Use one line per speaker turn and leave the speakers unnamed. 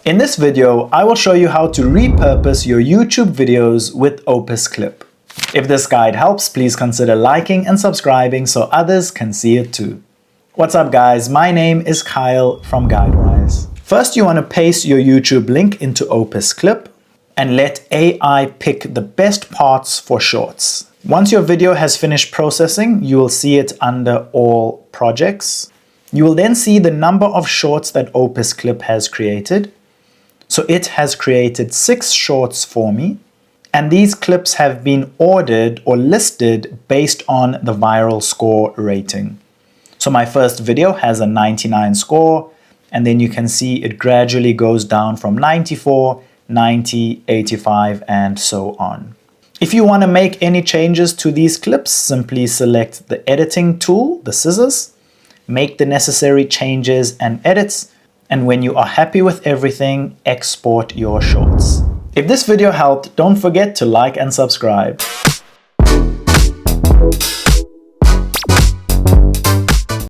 In this video, I will show you how to repurpose your YouTube videos with OpusClip. If this guide helps, please consider liking and subscribing so others can see it too. What's up guys, my name is Kyle from GuideWise. First you want to paste your YouTube link into OpusClip and let AI pick the best parts for shorts. Once your video has finished processing, you will see it under All Projects. You will then see the number of shorts that OpusClip has created. So it has created 6 shorts for me, and these clips have been ordered or listed based on the viral score rating. So my first video has a 99 score, and then you can see it gradually goes down from 94, 90, 85, and so on. If you want to make any changes to these clips, simply select the editing tool, the scissors, make the necessary changes and edits, and when you are happy with everything, export your shorts. If this video helped, don't forget to like and subscribe.